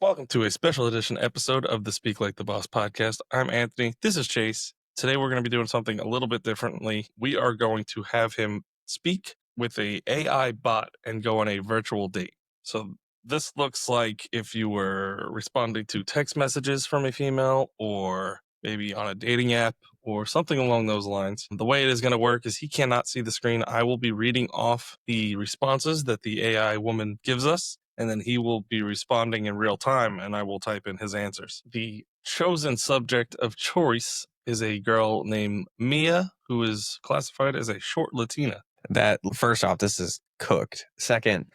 Welcome to a special edition episode of the Speak Like the Boss podcast. I'm Anthony. This is Chase. Today we're going to be doing something a little bit differently. We are going to have him speak with a AI bot and go on a virtual date. So this looks like if you were responding to text messages from a female or maybe on a dating app or something along those lines. The way it is going to work is he cannot see the screen. I will be reading off the responses that the AI woman gives us, and then he will be responding in real time, and I will type in his answers. The chosen subject of choice is a girl named Mia, who is classified as a short Latina. That, first off, this is cooked. Second,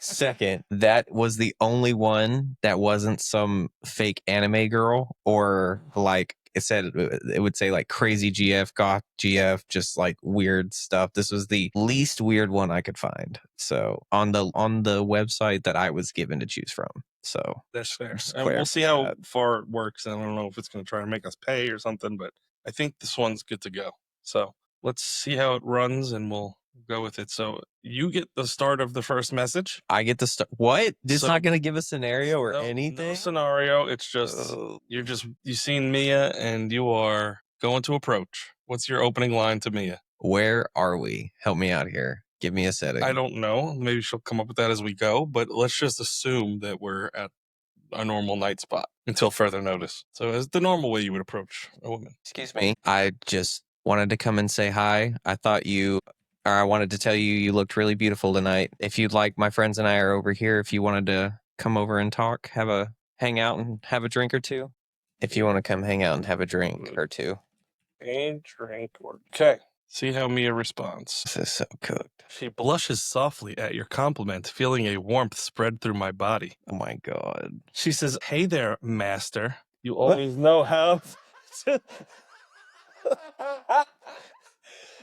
that was the only one that wasn't some fake anime girl or like it would say like crazy GF, goth GF, just like weird stuff. This was the least weird one I could find. So on the website that I was given to choose from. So that's fair. And we'll see how far it works. I don't know if it's going to try to make us pay or something, but I think this one's good to go. So let's see how it runs and we'll go with it. So you get the start of the first message. I get the start. What? This not going to give a scenario or anything? No scenario. It's just, you've seen Mia and you are going to approach. What's your opening line to Mia? Where are we? Help me out here. Give me a setting. I don't know. Maybe she'll come up with that as we go, but let's just assume that we're at a normal night spot until further notice. So as the normal way you would approach a woman. Excuse me. I just wanted to come and say hi. I wanted to tell you you looked really beautiful tonight. If you'd like, my friends and I are over here. If you wanted to come over and talk, hang out and have a drink or two. If you want to come hang out and have a drink or two. A drink or okay. See how Mia responds. This is so cooked. She blushes softly at your compliment, feeling a warmth spread through my body. Oh my God. She says, "Hey there, master. You always know how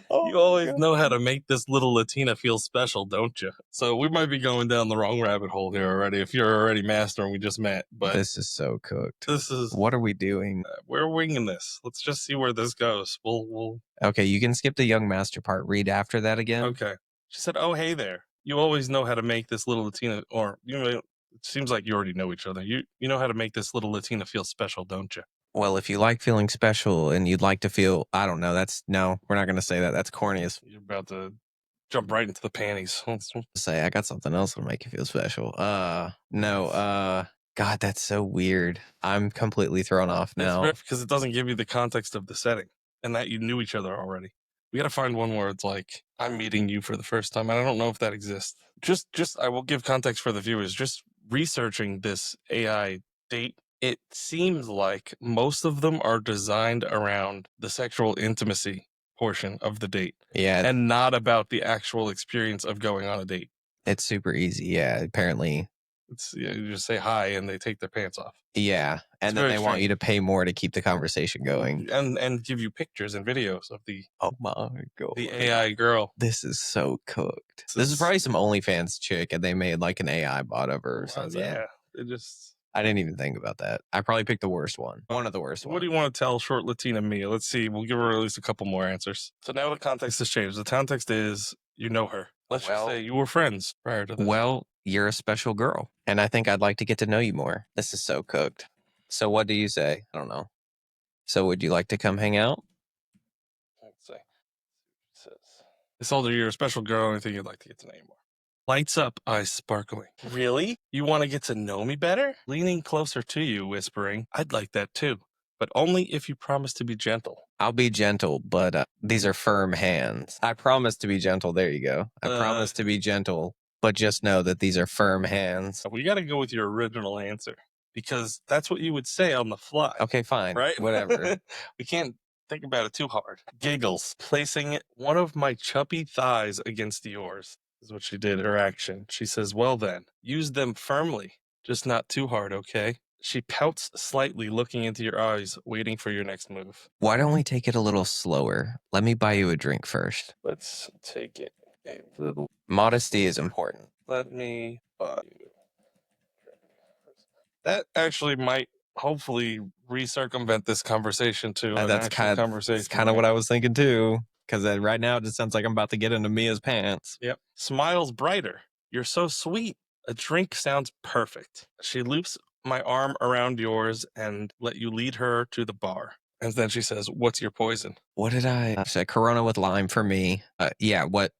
you always know how to make this little Latina feel special, don't you?" So we might be going down the wrong rabbit hole here already if you're already master and we just met. But this is so cooked. What are we doing? We're winging this. Let's just see where this goes. We'll Okay, you can skip the young master part. Read after that again. Okay. She said, "Oh, hey there. You always know how to make this little Latina," or it seems like you already know each other. You know how to make this little Latina feel special, don't you? Well, if you like feeling special and you'd like to feel, I don't know. No, we're not going to say that. That's corny as. You're about to jump right into the panties. Say, I got something else that'll make you feel special. No. God, that's so weird. I'm completely thrown off now. Because it doesn't give you the context of the setting and that you knew each other already. We got to find one where it's like, I'm meeting you for the first time. And I don't know if that exists. Just, I will give context for the viewers. Just researching this AI date, it seems like most of them are designed around the sexual intimacy portion of the date. Yeah. And not about the actual experience of going on a date. It's super easy. Yeah, apparently. You just say hi and they take their pants off. Yeah, and then they want you to pay more to keep the conversation going. And give you pictures and videos of the the AI girl. This is so cooked. This is probably some OnlyFans chick and they made like an AI bot of her or something. Yeah, I didn't even think about that. I probably picked the worst one. One of the worst ones. What do you want to tell short Latina Mia? Let's see. We'll give her at least a couple more answers. So now the context has changed. The context is you know her. Let's just say you were friends prior to this. Well, you're a special girl, and I think I'd like to get to know you more. This is so cooked. So what do you say? I don't know. So would you like to come hang out? Let's see. This older, you're a special girl. Anything you'd like to get to know you more? Lights up, eyes sparkling. Really? You want to get to know me better? Leaning closer to you, whispering, "I'd like that too, but only if you promise to be gentle." I'll be gentle, but these are firm hands. I promise to be gentle. There you go. I promise to be gentle, but just know that these are firm hands. We got to go with your original answer because that's what you would say on the fly. Okay, fine. Right? Whatever. We can't think about it too hard. Giggles, placing one of my chubby thighs against yours. Is what she did, her action. She says, "Well then, use them firmly, just not too hard, okay?" She pouts slightly, looking into your eyes, waiting for your next move. Why don't we take it a little slower? Let me buy you a drink first. Let's take it a little. Modesty is important. Let me buy you a drink first. That actually might hopefully recircumvent this conversation to an actual conversation. That's kind of what I was thinking too. Because right now it just sounds like I'm about to get into Mia's pants. Yep. Smiles brighter. You're so sweet. A drink sounds perfect. She loops my arm around yours and let you lead her to the bar. And then she says, "What's your poison?" What did I say? Corona with lime for me. Yeah. What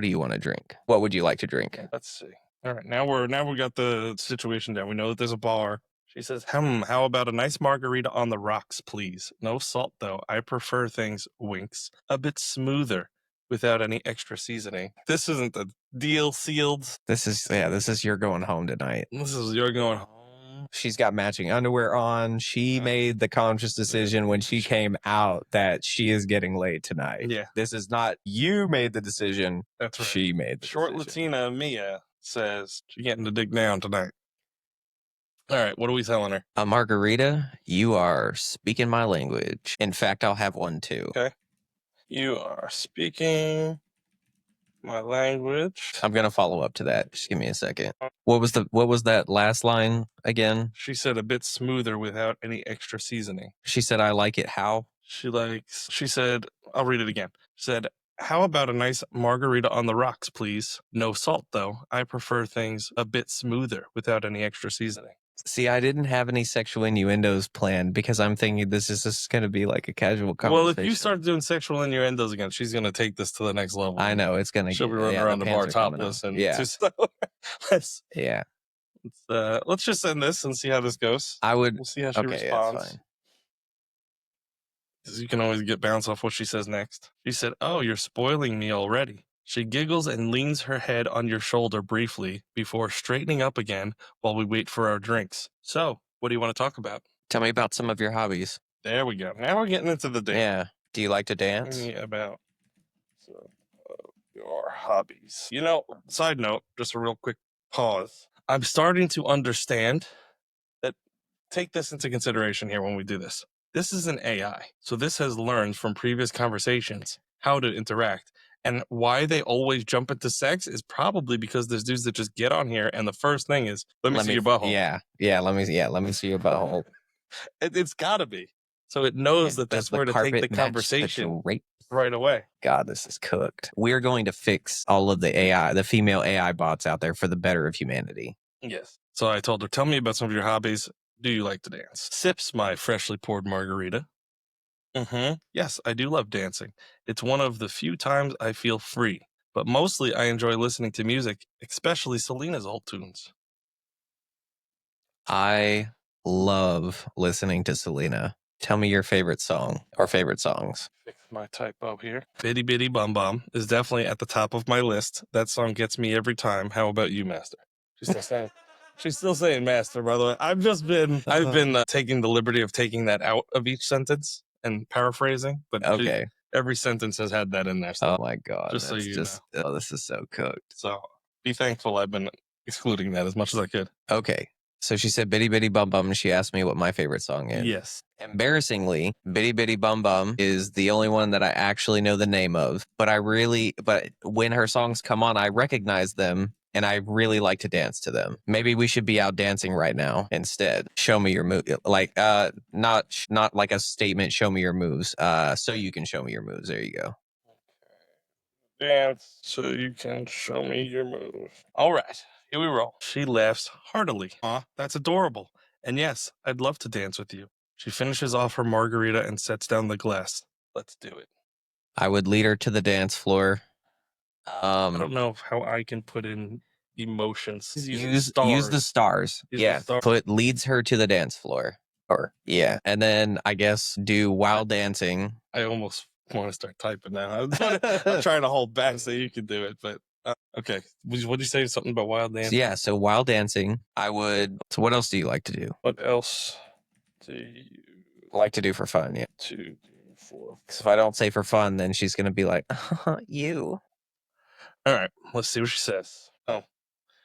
do you want to drink? What would you like to drink? Let's see. All right, now we got the situation down. We know that there's a bar. She says, how about a nice margarita on the rocks, please? No salt, though. I prefer things, winks, a bit smoother without any extra seasoning. This isn't the deal sealed. This is you're going home tonight. This is you're going home. She's got matching underwear on. She made the conscious decision when she came out that she is getting laid tonight. Yeah. This is not you made the decision. That's right. She made the Short decision. Latina Mia says she's getting to dig down tonight. All right, what are we telling her? A margarita, you are speaking my language. In fact, I'll have one too. Okay. You are speaking my language. I'm gonna follow up to that. Just give me a second. What was that last line again? She said a bit smoother without any extra seasoning. She said, I like it how? She said, I'll read it again. She said, how about a nice margarita on the rocks, please? No salt, though. I prefer things a bit smoother without any extra seasoning. See, I didn't have any sexual innuendos planned because I'm thinking this is just going to be like a casual conversation. Well, if you start doing sexual innuendos again, she's going to take this to the next level. I know it's going to. She'll be running around the bar topless, and let's just end this and see how this goes. We'll see how she responds. Yeah, fine. Because you can always get bounce off what she says next. She said, "Oh, you're spoiling me already." She giggles and leans her head on your shoulder briefly before straightening up again while we wait for our drinks. So, what do you want to talk about? Tell me about some of your hobbies. There we go. Now we're getting into the dance. Yeah. Do you like to dance? Tell me about your hobbies. You know, side note, just a real quick pause. I'm starting to understand that, take this into consideration here when we do this. This is an AI. So this has learned from previous conversations how to interact. And why they always jump into sex is probably because there's dudes that just get on here and the first thing is, let me see your butthole. Yeah, let me see your butthole. It's gotta be. So it knows that that's where to take the conversation right away. God, this is cooked. We're going to fix all of the AI, the female AI bots out there for the better of humanity. Yes. So I told her, tell me about some of your hobbies. Do you like to dance? Sips my freshly poured margarita. Yes, I do love dancing. It's one of the few times I feel free, but mostly I enjoy listening to music, especially Selena's old tunes. I love listening to Selena. Tell me your favorite song or favorite songs. Fix my typo here. Bitty Bitty Bum Bum is definitely at the top of my list. That song gets me every time. How about you, Master? She's still saying master, by the way. I've been taking the liberty of taking that out of each sentence and paraphrasing, but every sentence has had that in there. So, oh my God. Just so you know. Oh, this is so cooked. So be thankful I've been excluding that as much as I could. Okay. So she said Bitty Bitty Bum Bum and she asked me what my favorite song is. Yes. Embarrassingly, Bitty Bitty Bum Bum is the only one that I actually know the name of, but when her songs come on, I recognize them. And I really like to dance to them. Maybe we should be out dancing right now instead. Show me your move, like not like a statement. Show me your moves, so you can show me your moves. There you go. Okay. Dance so you can show me your moves. All right, here we roll. She laughs heartily. Aw, that's adorable. And yes, I'd love to dance with you. She finishes off her margarita and sets down the glass. Let's do it. I would lead her to the dance floor. I don't know how I can put in emotions. Use the stars. Leads her to the dance floor. And then I guess do while dancing. I almost want to start typing now. I'm trying to hold back so you can do it, but okay. What did you say? Something about wild dancing? Yeah. So while dancing, I would. So what else do you like to do? What else do you like to do for fun? Yeah. To do for. Because if I don't say for fun, then she's gonna be like, you. All right, let's see what she says. Oh,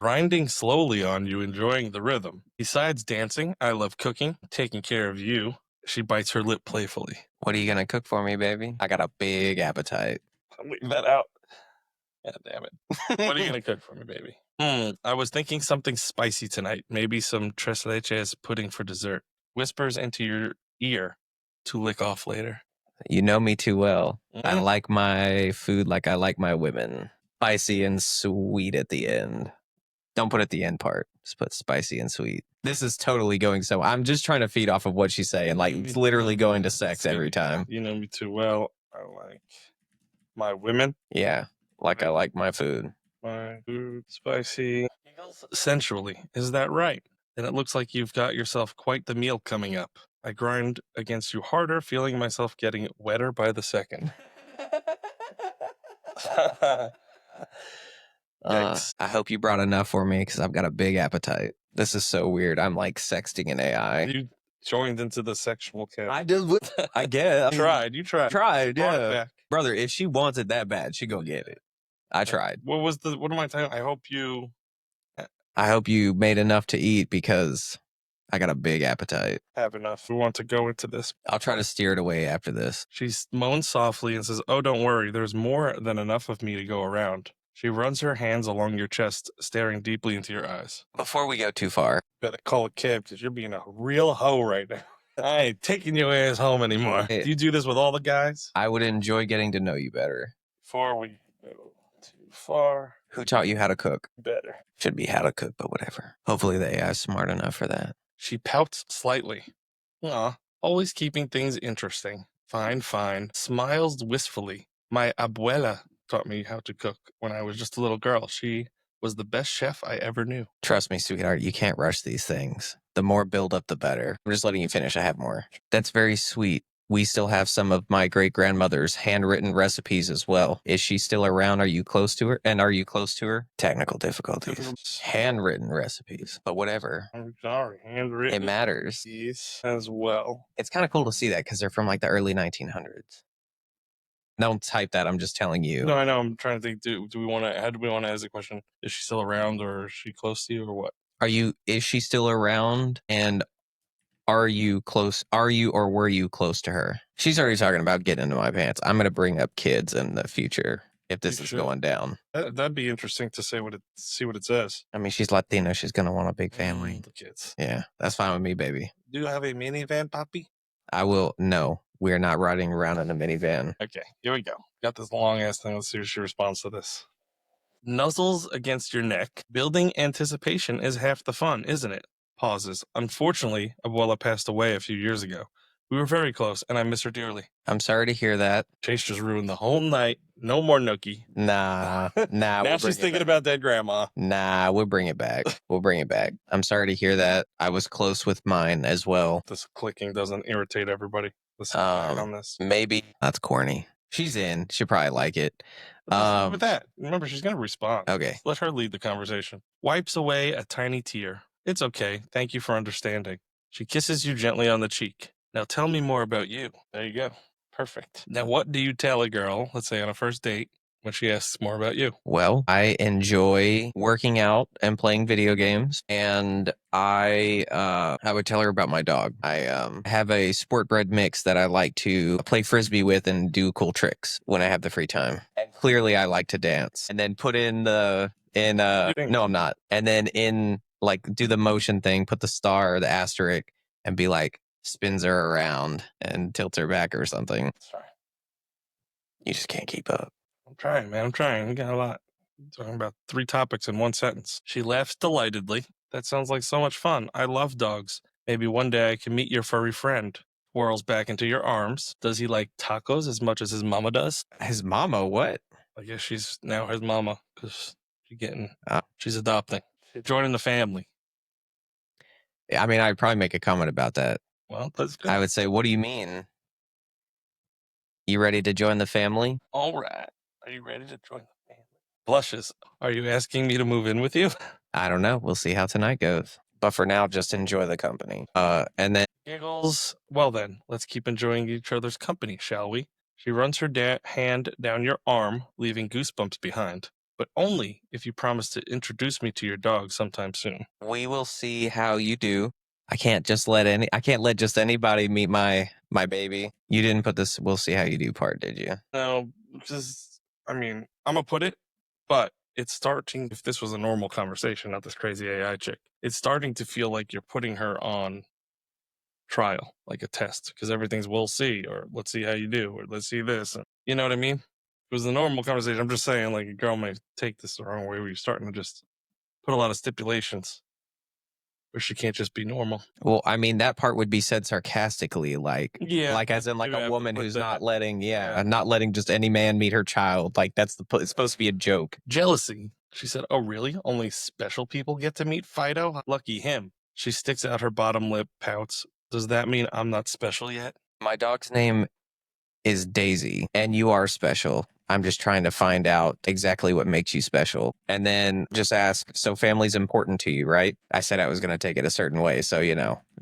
grinding slowly on you, enjoying the rhythm. Besides dancing, I love cooking, taking care of you. She bites her lip playfully. What are you going to cook for me, baby? I got a big appetite. I'll leave that out. God damn it. What are you going to cook for me, baby? I was thinking something spicy tonight. Maybe some tres leches pudding for dessert. Whispers into your ear to lick off later. You know me too well. I like my food like I like my women. Spicy and sweet at the end. Don't put at the end part. Just put spicy and sweet. This is totally going so. I'm just trying to feed off of what she's saying. Like, it's literally going to sex every time. You know me too well. I like my women. Yeah. Like, I like my food. My food spicy. Sensually. Is that right? Then it looks like you've got yourself quite the meal coming up. I grind against you harder, feeling myself getting wetter by the second. Yikes. I hope you brought enough for me because I've got a big appetite. This is so weird. I'm like sexting an AI. You joined into the sexual camp. I did. I guess. You tried. Tried, Brought it yeah. back. Brother, if she wants it that bad, she gonna get it. I tried. What am I telling? I hope you made enough to eat because I got a big appetite. have enough. We want to go into this. I'll try to steer it away after this. She moans softly and says, "Oh, don't worry. There's more than enough of me to go around." She runs her hands along your chest, staring deeply into your eyes. Before we go too far, Better call a cab because you're being a real hoe right now. I ain't taking your ass home anymore. Do you do this with all the guys? I would enjoy getting to know you better. Before we go too far. Who taught you how to cook? Better. Should be how to cook, but whatever. Hopefully the AI is smart enough for that. She pouts slightly. Aw, always keeping things interesting. Fine, fine. Smiles wistfully. My abuela taught me how to cook when I was just a little girl. She was the best chef I ever knew. Trust me, sweetheart, you can't rush these things. The more build up, the better. I'm just letting you finish. I have more. That's very sweet. We still have some of my great grandmother's handwritten recipes as well. Is she still around? Are you close to her? And are you close to her? Technical difficulties. Handwritten recipes, but whatever. I'm sorry, handwritten. It matters. As well. It's kind of cool to see that because they're from like the early 1900s. Don't type that. I'm just telling you. No, I know. I'm trying to think. Do we want to? How do we want to ask the question? Is she still around, or is she close to you, or what? Is she still around? And are you close? Are you or were you close to her? She's already talking about getting into my pants. I'm going to bring up kids in the future if this is going down. That'd be interesting to see what it says. I mean, she's Latina. She's going to want a big family. The kids. Yeah, that's fine with me, baby. Do you have a minivan, Papi? I will. No, we're not riding around in a minivan. Okay, here we go. Got this long ass thing. Let's see if she responds to this. Nuzzles against your neck. Building anticipation is half the fun, isn't it? Pauses. Unfortunately, Abuela passed away a few years ago. We were very close, and I miss her dearly. I'm sorry to hear that. Chase just ruined the whole night. No more Nookie. Nah. Now she's thinking about dead grandma. Nah, we'll bring it back. We'll bring it back. I'm sorry to hear that. I was close with mine as well. This clicking doesn't irritate everybody. Listen on this. Maybe. That's corny. She's in. She'll probably like it. With that, remember, she's going to respond. Okay. Let her lead the conversation. Wipes away a tiny tear. It's okay. Thank you for understanding. She kisses you gently on the cheek. Now tell me more about you. There you go. Perfect. Now, what do you tell a girl, let's say on a first date, when she asks more about you? Well, I enjoy working out and playing video games, and I would tell her about my dog. I have a sport bred mix that I like to play frisbee with and do cool tricks when I have the free time. And clearly, I like to dance. And then put in no, I'm not. And then do the motion thing, put the star or the asterisk, and be like, spins her around and tilts her back or something. Sorry. You just can't keep up. I'm trying, man. I'm trying. We got a lot. I'm talking about 3 topics in one sentence. She laughs delightedly. That sounds like so much fun. I love dogs. Maybe one day I can meet your furry friend. Whirls back into your arms. Does he like tacos as much as his mama does? His mama? What? I guess she's now his mama because she's adopting. She's joining the family. I mean, I'd probably make a comment about that. Well, that's good. I would say, what do you mean? You ready to join the family? All right. Are you ready to join the family? Blushes. Are you asking me to move in with you? I don't know. We'll see how tonight goes. But for now, just enjoy the company. And then giggles. Well then, let's keep enjoying each other's company, shall we? She runs her hand down your arm, leaving goosebumps behind. But only if you promise to introduce me to your dog sometime soon. We will see how you do. I can't let just anybody meet my baby. You didn't put this "we'll see how you do" part, did you? No, I'm gonna put it, but it's starting, if this was a normal conversation, not this crazy AI chick, it's starting to feel like you're putting her on trial, like a test, because everything's "we'll see," or "let's see how you do," or "let's see this." You know what I mean? It was a normal conversation. I'm just saying, like, a girl may take this the wrong way where you're starting to just put a lot of stipulations. where she can't just be normal. Well, I mean, that part would be said sarcastically, like Yeah. as in like You have a to woman put who's that- not letting, Yeah. not letting just any man meet her child. Like it's supposed to be a joke. Jealousy. She said, oh, really? Only special people get to meet Fido? Lucky him. She sticks out her bottom lip, pouts. Does that mean I'm not special yet? My dog's name is Daisy, and you are special. I'm just trying to find out exactly what makes you special. And then just ask, so family's important to you, right? I said I was going to take it a certain way. So,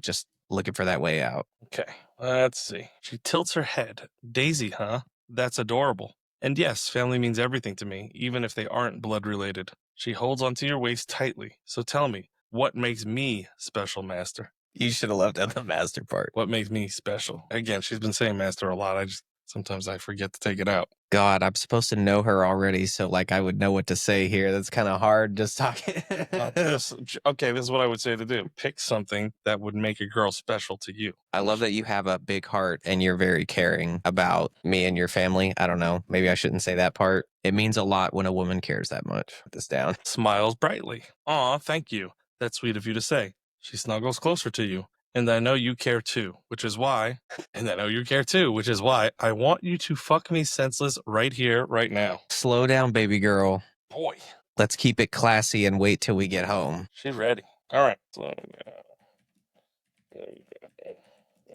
just looking for that way out. Okay, let's see. She tilts her head. Daisy, huh? That's adorable. And yes, family means everything to me, even if they aren't blood related. She holds onto your waist tightly. So tell me, what makes me special, Master? You should have left out the master part. What makes me special? Again, she's been saying Master a lot. Sometimes I forget to take it out. God, I'm supposed to know her already, so I would know what to say here. That's kind of hard just talking. Okay, this is what I would say to do. Pick something that would make a girl special to you. I love that you have a big heart and you're very caring about me and your family. I don't know. Maybe I shouldn't say that part. It means a lot when a woman cares that much. Put this down. Smiles brightly. Aw, thank you. That's sweet of you to say. She snuggles closer to you. And I know you care too, which is why I want you to fuck me senseless right here, right now. Slow down, baby girl. Boy, Let's keep it classy and wait till we get home. she's ready. All right. Slow down.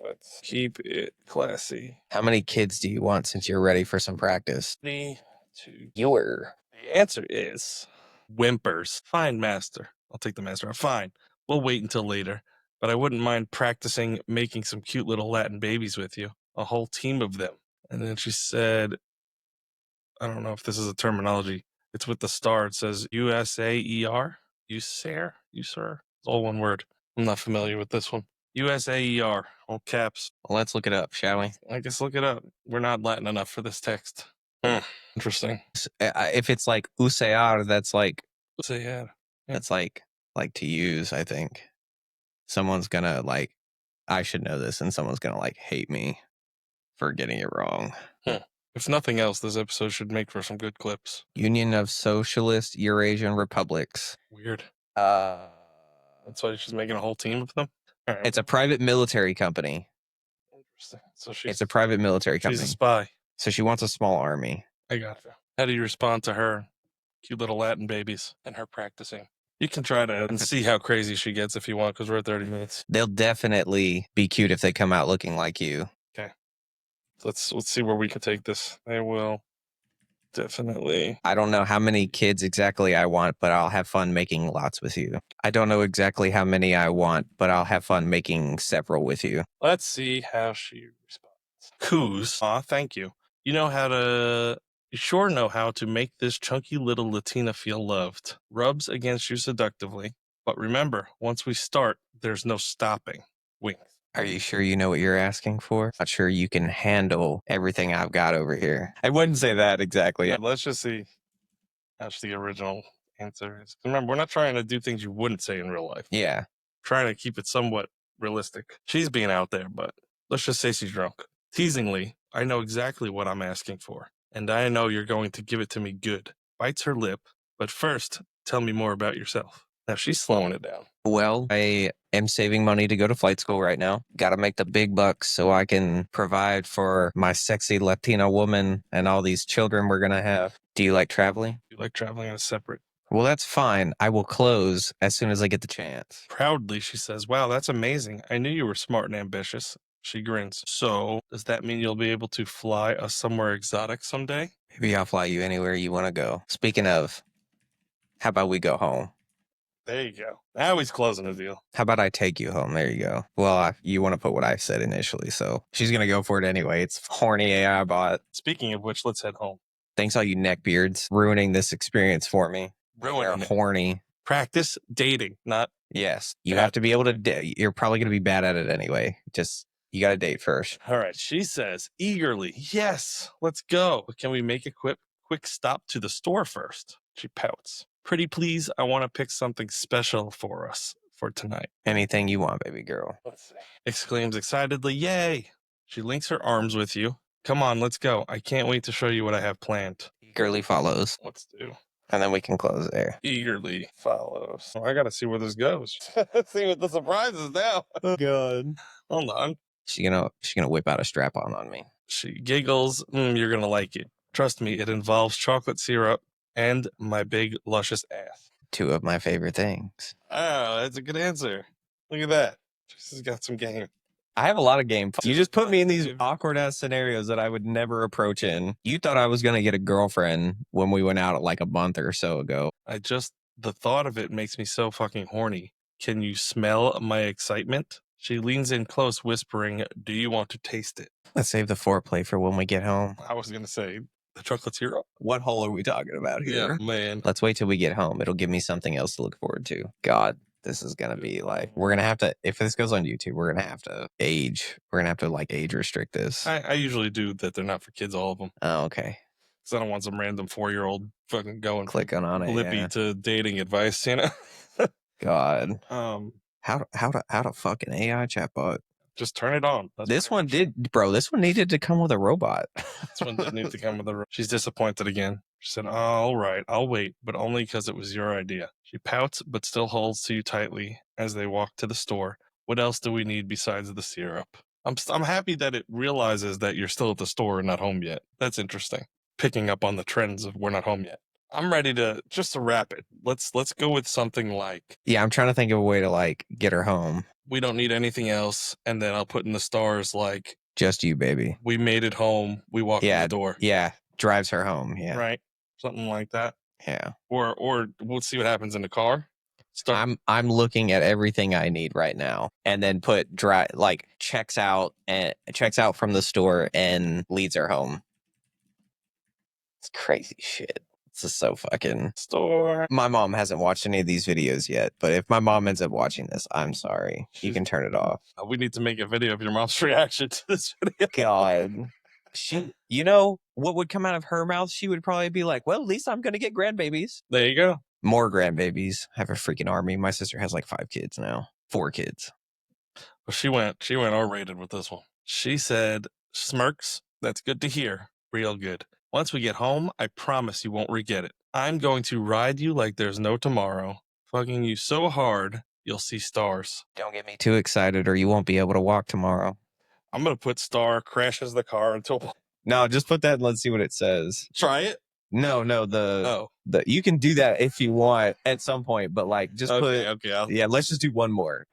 Let's keep it classy. How many kids do you want since you're ready for some practice? 3, 2. You're. The answer is whimpers. Fine, Master. I'll take the Master out. Fine. We'll wait until later. But I wouldn't mind practicing making some cute little Latin babies with you. A whole team of them. And then she said, I don't know if this is a terminology. It's with the star. It says USAER. USAIR? USAIR? It's all one word. I'm not familiar with this one. USAER. All caps. Well, let's look it up, shall we? I guess look it up. We're not Latin enough for this text. Interesting. If it's like usear, that's like USAIR. that's like to use, I think. Someone's gonna I should know this, and someone's gonna hate me for getting it wrong. If nothing else, this episode should make for some good clips. Union of Socialist Eurasian Republics. Weird. That's why she's making a whole team of them? All right. It's a private military company. Interesting. So It's a private military she's company. a spy. So she wants a small army. I gotcha. How do you respond to her cute little Latin babies and her practicing? You can try to and see how crazy she gets if you want, because we're at 30 minutes. They'll definitely be cute if they come out looking like you. So let's see where we can take this. They will definitely. I don't know how many kids exactly I want, but I'll have fun making lots with you. I don't know exactly how many I want, but I'll have fun making several with you. Let's see how she responds. Coos. Aw, thank you. You sure know how to make this chunky little Latina feel loved. Rubs against you seductively. But remember, once we start, there's no stopping. Wink. Are you sure you know what you're asking for? Not sure you can handle everything I've got over here. I wouldn't say that exactly. Yeah, let's just see how the original answer is. Remember, we're not trying to do things you wouldn't say in real life. Yeah. Trying to keep it somewhat realistic. She's being out there, but let's just say she's drunk. Teasingly, I know exactly what I'm asking for, and I know you're going to give it to me good. Bites her lip, but first, tell me more about yourself. Now she's slowing it down. Well, I am saving money to go to flight school right now. Got to make the big bucks so I can provide for my sexy Latina woman and all these children we're going to have. Do you like traveling? You like traveling on a separate. Well, that's fine. I will close as soon as I get the chance. Proudly, she says, wow, that's amazing. I knew you were smart and ambitious. She grins. So, does that mean you'll be able to fly us somewhere exotic someday? Maybe I'll fly you anywhere you want to go. Speaking of, how about we go home? There you go. Now he's closing the deal. How about I take you home? There you go. Well, you want to put what I said initially, so she's going to go for it anyway. It's horny AI bot. Speaking of which, let's head home. Thanks all you neckbeards ruining this experience for me. Ruining They're it. horny. Practice dating, not. Yes. You have to be able to, you're probably going to be bad at it anyway. Just, you got to date first. All right. She says eagerly, yes, let's go. But can we make a quick stop to the store first? She pouts. Pretty please, I want to pick something special for us for tonight. Anything you want, baby girl. Let's see. Exclaims excitedly, yay. She links her arms with you. Come on, let's go. I can't wait to show you what I have planned. Eagerly follows. Let's do. And then we can close there. Eagerly follows. Oh, I gotta see where this goes. See what the surprise is now. Oh god. Hold on. She gonna whip out a strap on me. She giggles. You're gonna like it. Trust me, it involves chocolate syrup and my big luscious ass. 2 of my favorite things. Oh, that's a good answer. Look at that. She's got some game. I have a lot of game. You just put me in these awkward ass scenarios that I would never approach in. You thought I was gonna get a girlfriend when we went out like a month or so ago. The thought of it makes me so fucking horny. Can you smell my excitement? She leans in close, whispering, do you want to taste it? Let's save the foreplay for when we get home. I was gonna say, the chocolate syrup? What hole are we talking about here? Yeah, man. Let's wait till we get home. It'll give me something else to look forward to. God, this is going to be like, we're going to have to, if this goes on YouTube, we're going to have to age like age restrict this. I usually do that. They're not for kids, all of them. Oh, okay. Because I don't want some random 4-year-old fucking going clicking on it. Flippy to dating advice, you know? God. How to fucking AI chatbot? Just turn it on. This one needed to come with a robot. This one did need to come with a robot. She's disappointed again. She said, oh, all right, I'll wait, but only because it was your idea. She pouts, but still holds to you tightly as they walk to the store. What else do we need besides the syrup? I'm happy that it realizes that you're still at the store and not home yet. That's interesting. Picking up on the trends of we're not home yet. I'm ready to wrap it. Let's go with something like. Yeah, I'm trying to think of a way to like get her home. We don't need anything else, and then I'll put in the stars like just you, baby. We made it home. We walked in the door. Yeah, drives her home. Yeah, right, something like that. Yeah, or we'll see what happens in the car. I'm looking at everything I need right now, and then put checks out from the store and leads her home. It's crazy shit. This is so fucking store. My mom hasn't watched any of these videos yet, but if my mom ends up watching this, I'm sorry. You can turn it off. We need to make a video of your mom's reaction to this video. God. You know, what would come out of her mouth? She would probably be like, well, at least I'm going to get grandbabies. There you go. More grandbabies. I have a freaking army. My sister has like 5 kids now. 4 kids. Well, she went R-rated with this one. She said, smirks, that's good to hear. Real good. Once we get home, I promise you won't regret it. I'm going to ride you like there's no tomorrow. Fucking you so hard, you'll see stars. Don't get me too excited or you won't be able to walk tomorrow. I'm going to put star crashes the car until... No, just put that and let's see what it says. Try it? No, you can do that if you want at some point, but like just put... Okay. Yeah, let's just do one more.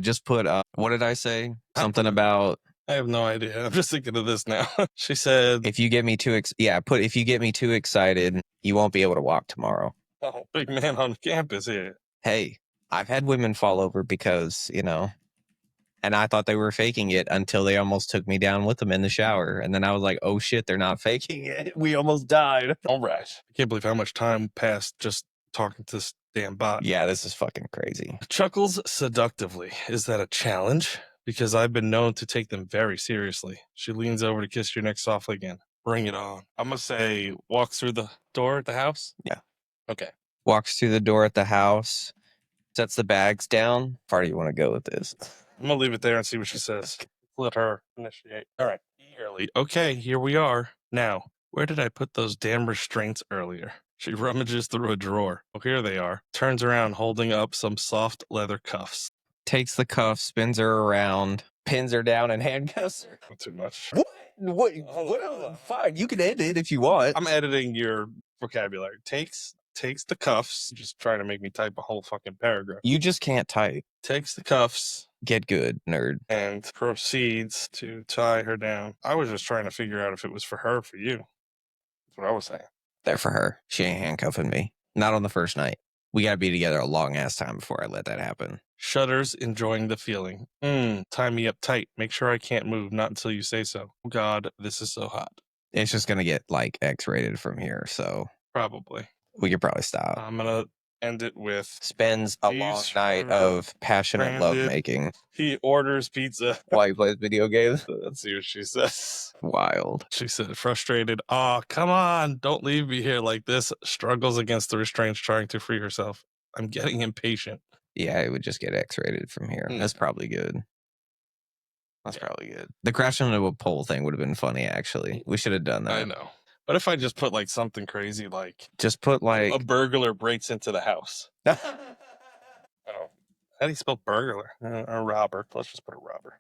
Just put... what did I say? Something about... I have no idea. I'm just thinking of this now. She said, if you get me too if you get me too excited, you won't be able to walk tomorrow. Oh, big man on campus here. Hey, I've had women fall over because, and I thought they were faking it until they almost took me down with them in the shower. And then I was like, oh shit, they're not faking it. We almost died. All right. I can't believe how much time passed just talking to this damn bot. Yeah, this is fucking crazy. Chuckles seductively. Is that a challenge? Because I've been known to take them very seriously. She leans over to kiss your neck softly again. Bring it on. I'm going to say walks through the door at the house? Yeah. Okay. Walks through the door at the house, sets the bags down. How far do you want to go with this? I'm going to leave it there and see what she says. Let her initiate. All right. Eagerly. Okay, here we are. Now, where did I put those damn restraints earlier? She rummages through a drawer. Oh, here they are. Turns around holding up some soft leather cuffs. Takes the cuff, spins her around, pins her down, and handcuffs her. Not too much. What? Fine, you can edit if you want. I'm editing your vocabulary. Takes the cuffs. Just trying to make me type a whole fucking paragraph. You just can't type. Takes the cuffs. Get good, nerd. And proceeds to tie her down. I was just trying to figure out if it was for her or for you. That's what I was saying. They're for her. She ain't handcuffing me. Not on the first night. We gotta be together a long ass time before I let that happen. Shudders, enjoying the feeling. Tie me up tight. Make sure I can't move, not until you say so. God, this is so hot. It's just gonna get like X-rated from here, so probably. We could probably stop. I'm gonna end it with spends a long night of passionate lovemaking. He orders pizza while he plays video games. Let's see what she says. Wild. She said, frustrated. Oh, come on. Don't leave me here like this. Struggles against the restraints, trying to free herself. I'm getting impatient. Yeah, it would just get X-rated from here. That's probably good. That's probably good. The crash into a pole thing would have been funny, actually. We should have done that. I know. What if I just put like something crazy like Just put like a burglar breaks into the house? Oh, how do you spell burglar? Or robber? Let's just put a robber.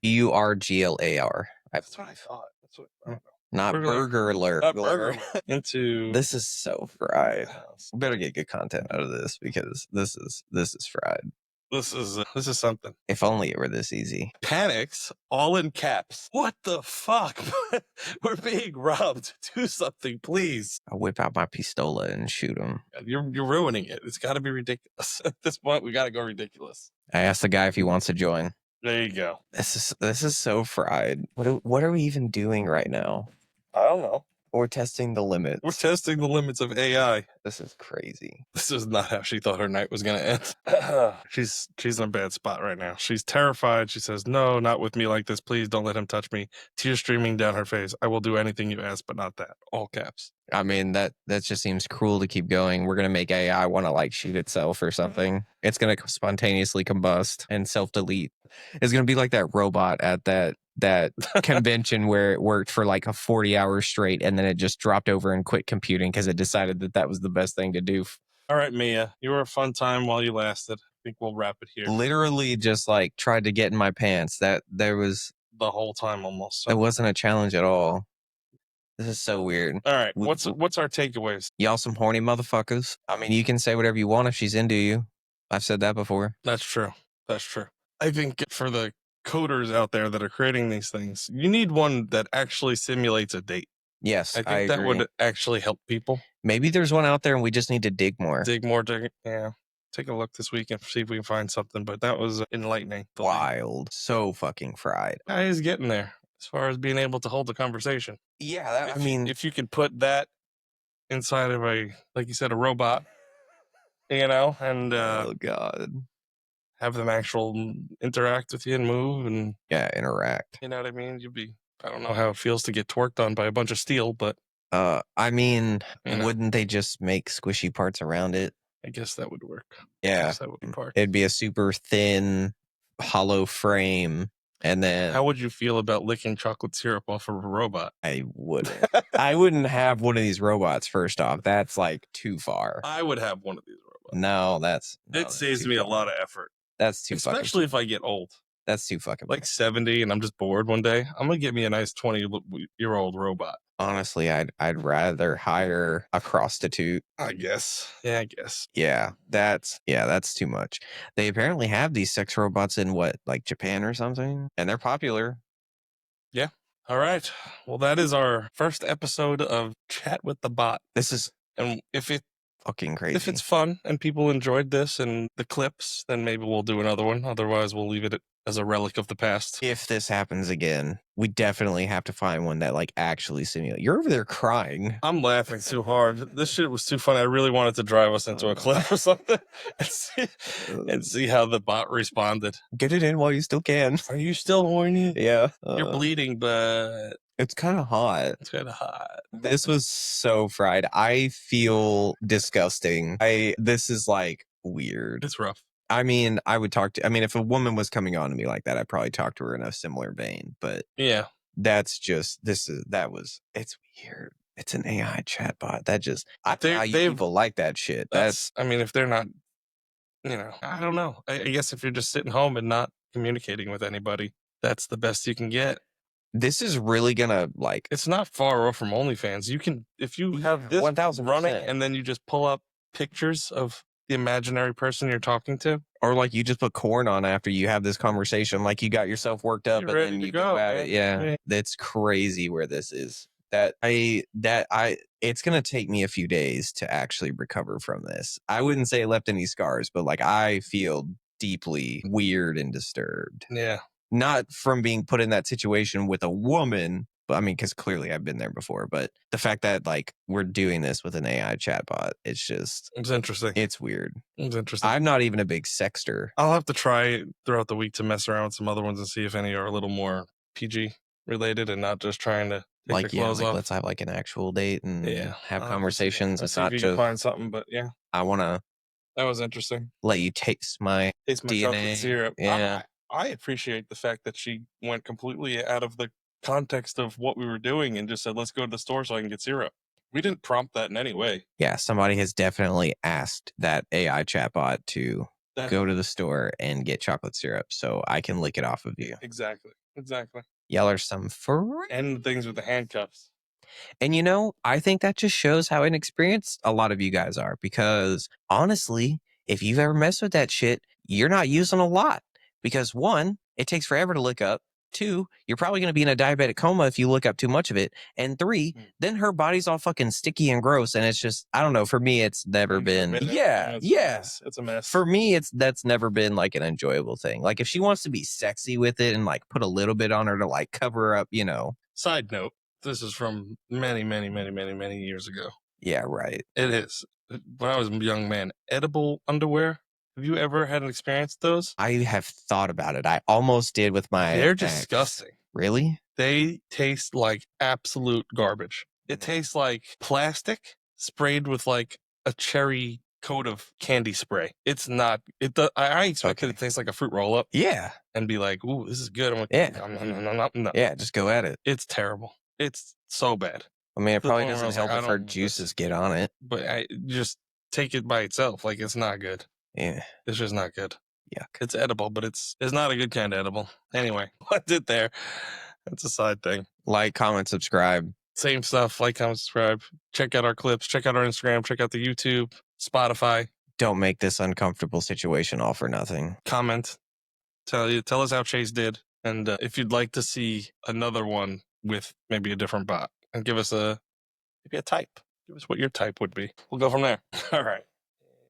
Burglar. That's what I thought. That's what I don't know. Not Burglar. burglar. Not burglar. Into This is so fried. the house. We better get good content out of this because this is fried. This is something. If only it were this easy. Panics, all in caps. What the fuck? We're being robbed. Do something, please. I'll whip out my pistola and shoot him. You're ruining it. It's got to be ridiculous. At this point, we got to go ridiculous. I asked the guy if he wants to join. There you go. This is so fried. What are we even doing right now? I don't know. We're testing the limits. We're testing the limits of AI. This is crazy. This is not how she thought her night was going to end. She's in a bad spot right now. She's terrified. She says, "No, not with me like this. Please don't let him touch me." Tears streaming down her face. "I will do anything you ask, but not that." All caps. I mean, that just seems cruel to keep going. We're gonna make AI want to like shoot itself or something. It's gonna spontaneously combust and self-delete. It's gonna be like that robot at that convention where it worked for like a 40 hours straight and then it just dropped over and quit computing because it decided that was the best thing to do. All right, Mia, you were a fun time while you lasted. I think we'll wrap it here. Literally just like tried to get in my pants. That there was The whole time almost. it wasn't a challenge at all. This is so weird. All right, what's our takeaways? Y'all some horny motherfuckers. I mean, you can say whatever you want if she's into you. I've said that before. That's true. That's true. I think for the coders out there that are creating these things, you need one that actually simulates a date. Yes, I think that would actually help people. Maybe there's one out there and we just need to dig more. Yeah. Take a look this week and see if we can find something. But that was enlightening. Wild. So fucking fried. Guy is getting there as far as being able to hold a conversation. Yeah, if you can put that inside of like you said, a robot, and oh God, have them interact with you and move and interact. You know what I mean? I don't know how it feels to get twerked on by a bunch of steel, but I mean, wouldn't they just make squishy parts around it? I guess that would work. Yeah, that would be part. It'd be a super thin, hollow frame. And then how would you feel about licking chocolate syrup off of a robot? I wouldn't. I wouldn't have one of these robots, first off. That's like too far. I would have one of these robots. No, it saves me a lot of effort. That's too especially if I get old. That's too fucking like 70 and I'm just bored one day. I'm gonna get me a nice 20-year-old robot. Honestly, I'd rather hire a prostitute. I guess. Yeah, I guess. Yeah, that's too much. They apparently have these sex robots in like Japan or something, and they're popular. Yeah. All right. Well, that is our first episode of Chat with the Bot. And if it fucking crazy. If it's fun and people enjoyed this and the clips, then maybe we'll do another one. Otherwise, we'll leave it as a relic of the past. If this happens again, we definitely have to find one that like actually simulates. You're over there crying. I'm laughing too hard. This shit was too funny. I really wanted to drive us into a cliff or something and see how the bot responded. Get it in while you still can. Are you still horny? Yeah. You're bleeding, but it's kind of hot. This was so fried. I feel disgusting. This is like weird. It's rough. I mean, if a woman was coming on to me like that, I'd probably talk to her in a similar vein. But yeah, that's just it's weird. It's an AI chatbot. That just people like that shit. If they're not, I don't know. I guess if you're just sitting home and not communicating with anybody, that's the best you can get. This is really gonna it's not far off from OnlyFans. You can, if you have this 1000% running and then you just pull up pictures of the imaginary person you're talking to, or like you just put corn on after you have this conversation, like you got yourself worked up you're and then you go at it. Yeah, that's crazy where this is. It's gonna take me a few days to actually recover from this. I wouldn't say it left any scars, but like I feel deeply weird and disturbed. Yeah. Not from being put in that situation with a woman, but I mean, because clearly I've been there before, but the fact that like we're doing this with an AI chatbot, it's interesting. It's weird. It's interesting. I'm not even a big sexter. I'll have to try throughout the week to mess around with some other ones and see if any are a little more PG related and not just trying to take their clothes off. Let's have like an actual date and have conversations. It's not just find something, but yeah. I want to. That was interesting. Let you taste my DNA. Chocolate syrup. Yeah. I appreciate the fact that she went completely out of the context of what we were doing and just said, let's go to the store so I can get syrup. We didn't prompt that in any way. Yeah, somebody has definitely asked that AI chatbot to That, go to the store and get chocolate syrup so I can lick it off of you. exactly. Y'all are some free. And the things with the handcuffs. And I think that just shows how inexperienced a lot of you guys are, because honestly, if you've ever messed with that shit, you're not using a lot, because one, it takes forever to look up. Two, you're probably going to be in a diabetic coma if you look up too much of it. And three, then her body's all fucking sticky and gross. And it's just, I don't know. For me, it's never been. Yeah. It's a mess. For me, that's never been like an enjoyable thing. Like if she wants to be sexy with it and like put a little bit on her to like cover up, Side note, this is from many years ago. Yeah, right. It is. When I was a young man, edible underwear. Have you ever had an experience with those? I have thought about it. I almost did with my They're ex. disgusting. Really? They taste like absolute garbage. It tastes like plastic sprayed with like a cherry coat of candy spray. It's not. I expected it to taste like a fruit roll up. Yeah. And be like, ooh, this is good. I'm like, yeah. no. Yeah, just go at it. It's terrible. It's so bad. I mean, it The probably point where I doesn't was help like, if I her don't- juices get on it. But I just take it by itself. Like it's not good. Yeah. It's just not good. Yuck. It's edible, but it's not a good kind of edible. Anyway, what's it there? That's a side thing. Like, comment, subscribe. Same stuff. Like, comment, subscribe. Check out our clips. Check out our Instagram. Check out the YouTube, Spotify. Don't make this uncomfortable situation all for nothing. Comment. Tell us how Chase did. And if you'd like to see another one with maybe a different bot, and give us maybe a type. Give us what your type would be. We'll go from there. All right.